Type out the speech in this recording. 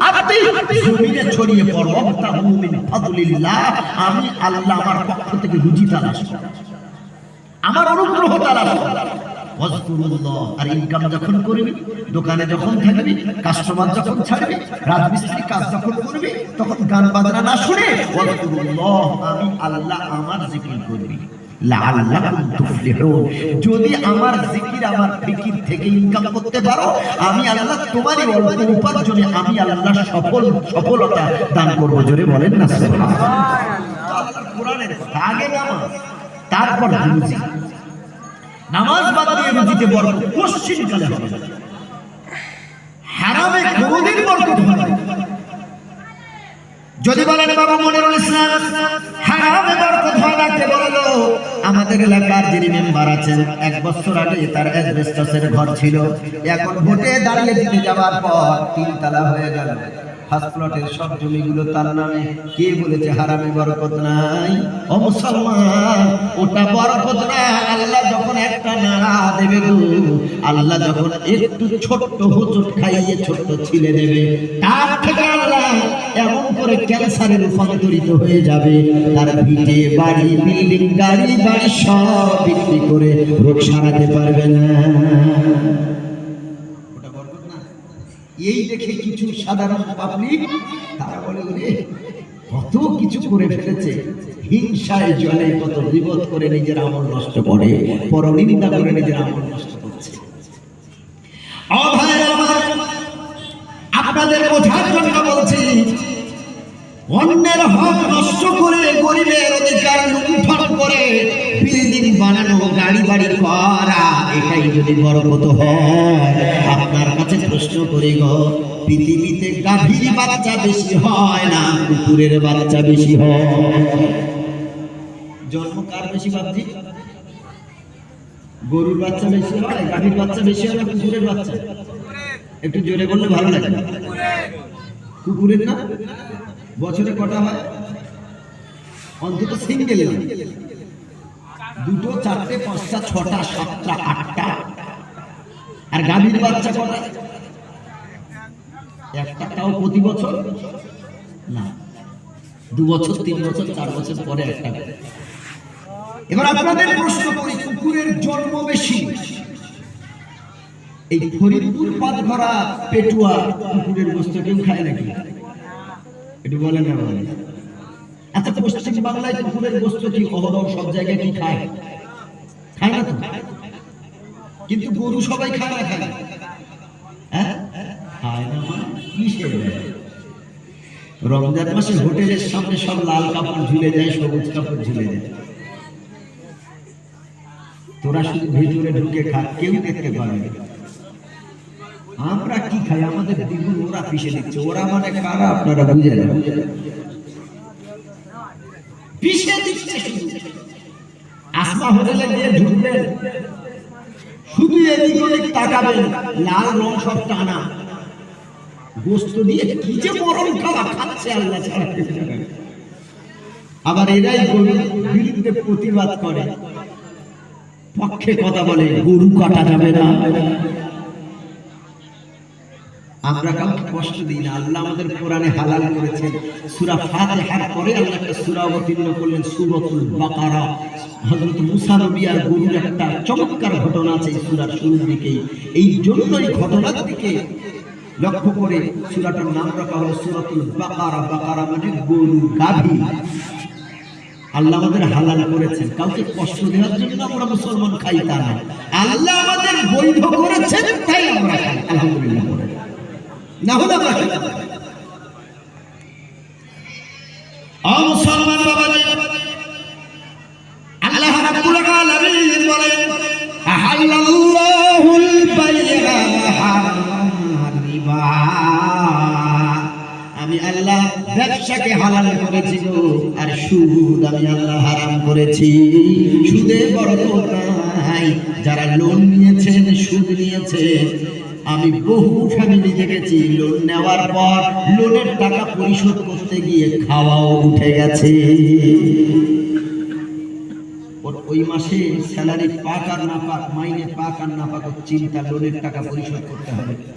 আরদি জমিনে ছড়িয়ে পড়ো ওয়াবতাগু মিন ফাদলিল্লাহ। আমি আল্লাহ আমার পক্ষ থেকে রুজি তালাশ করব, আমার অনুগ্রহ তালাশ করব। ওয়াজকুরুল্লাহ, আর ইনকাম যখন করবি, দোকানে যখন থাকবি, কাস্টমার যখন ছাড়বি, রাজমিস্ত্রি কাজ যখন করবি, তখন গান বাজনা না শুনে ওয়াজকুরুল্লাহ, আমি আল্লাহ আমার জিকির করবি। লাআল্লাকুম তুফলিহুন, যদি আমার জিকির আমার ফিকির থেকে ইনকাম করতে পারো, আমি আল্লাহ তোমারই অল্প উপার্জনে আমি আল্লাহ সফলতা দান করব। জোরে বলেন না সুবহানাল্লাহ। আল্লাহর কোরআনের কথা, আগে নামাজ, তারপর রুজি। নামাজ বাদ দিয়ে রুজিতে বরকত কোশ্চিন কালে হবে না, হারামে কোনদিন বরকত হবে না। যদি বলেন বাবা মনিরুল ইসলাম হারামে বরকত হয় না, কে বললো? আমাদের এলাকার যিনি মেম্বার আছেন, 1 বছর আগে তার অ্যাসবেস্টসের ঘর ছিল, এখন ভোটে দাঁড়িয়ে দিতে যাওয়ার পর 3 তালা হয়ে গেল। ফার্স্ট প্লটের সব জমিগুলো তার নামে। কে বলেছে হারামে বরকত নাই? ও মুসলমান, ওটা বরকত না। আল্লাহ যখন একটা নাড়া দেবে গো, আল্লাহ যখন একটু ছোট্ট হোঁচট খাইয়ে ছোট্ট ছিলে দেবে, তার থেকে আল্লাহ এমন করে ক্যান্সারে রূপান্তরিত হয়ে যাবে, তার ভিটে বাড়ি বিল্ডিং গাড়ি বাড়ি সব বিক্রি করে রোগ সারাতে পারবে না। এই দেখে কিছু সাধারণ পাবলিক তারা বলে, ওরে কত কিছু করে ফেলেছে, হিংসায় জলে কত বিপদ করে নিজের আমল নষ্ট করে, পরনিন্দা করে নিজের আমল নষ্ট করছে। ও ভাইরা আমার, আপনাদের বোঝার জন্য বলছি, অন্যের হক নষ্ট করে, গরিবের অধিকার লুণ্ঠন করে বিল্ডিং বানানো, গাড়ি বাড়ি করা, এটাই যদি বরকত হয়, আপনার কাছে প্রশ্ন করি গো, পৃথিবীতে গাভীর বাচ্চা বেশি হয় না কুকুরের বাচ্চা বেশি হয়? জন্ম কার বেশি বাপজি? গরুর বাচ্চা বেশি হয়, গাভীর বাচ্চা বেশি হয় না কুকুরের বাচ্চা? একটু জোরে বললে ভালো লাগে। কুকুরের না? বছরে কটা হয়? অন্তত সিঙ্গেল না, 2, 4, 5, 6, 7, 8টা। আর গাভীর বাচ্চা কটা? একটা, তাও প্রতি বছর না, 2 বছর 3 বছর 4 বছর পরে একটা। এবার আপনাদের প্রশ্ন করি, কুকুরের জন্ম বেশি, এই ফরিদপুর পাতঘরা পেটুয়া কুকুরের গোশত কেউ খায় নাকি? একটু বলেন না বলেন। আচ্ছা, পশ্চিম বাংলায় কুকুরের গোশত কি অহরহ সব জায়গায় কি খায়? খায় না তো। কিন্তু গরু সবাই খায় না, খায় না? হ্যাঁ, খায় না। কিসের? রমজান মাসে হোটেলের সামনে সব লাল কাপড় ঝুলে যায়, সবুজ কাপড় ঝুলে যায়, তোরা শুধু ভেতরে ঢুকে খা, কেউ দেখতে পাবে না। আমরা কি খাই? আমাদের দ্বিগুণ ওরা পিষে দিচ্ছে। ওরা মানে কারা আপনারা বুঝে নেন, পিষে দিচ্ছে। আসমা হোটেলে গিয়ে ঢুকবেন, শুধু এদিক ওদিক তাকাবেন, লাল রং সব টানা, গোশত দিয়ে কি যে মরণ খাওয়া খাচ্ছে আল্লাহ ছাড়া। আবার এরাই গরুর বিরুদ্ধে প্রতিবাদ করে, পক্ষে কথা বলে, গরু কাটা যাবে না। আমরা কাউকে কষ্ট দিই না। আল্লাহ আমাদের কোরআনে হালাল করেছেন। সূরা ফাতিহার পরে আল্লাহ একটা সূরা অবতীর্ণ করলেন, সূরাতুল বাকারা। হযরত মুসা নবী আর গরুর একটা চমৎকার ঘটনা আছে এই সূরার শুরুর দিকেই। এই জন্যই ঘটনার দিকে লক্ষ্য করে সূরাটার নাম রাখা হলো সূরাতুল বাকারা। বাকারা মানে গরু, গাভী। আল্লাহ আমাদের হালাল করেছেন, কাউকে কষ্ট দেওয়ার জন্য আমরা মুসলমান খাই তা না। আল্লাহ আমাদের বৈধ করেছেন, তাই আমরা খাই, আলহামদুলিল্লাহ। না হলে আমরা খাই না। মুসলমান বাবাজি, আল্লাহ রাব্বুল আলামিন বলেন, আহাল্লাল্লাহুল বাই'a ওয়া হারামার রিবা। আমি আল্লাহ ব্যবসাকে হালাল করেছি গো, আর সুদ আমি আল্লাহ হারাম করেছি। সুদে বরকত নাই। যারা লোন নিয়েছেন, সুদ নিয়েছেন, আমি বহু ফ্যামিলি দেখেছি, লোন নেওয়ার পর লোনের টাকা পরিশোধ করতে গিয়ে খাওয়াও উঠে গেছে। ওই মাসে স্যালারি পাক আর না পাক, মাইনে পাক আর না পাক, চিন্তা, লোনের টাকা পরিশোধ করতে হবে।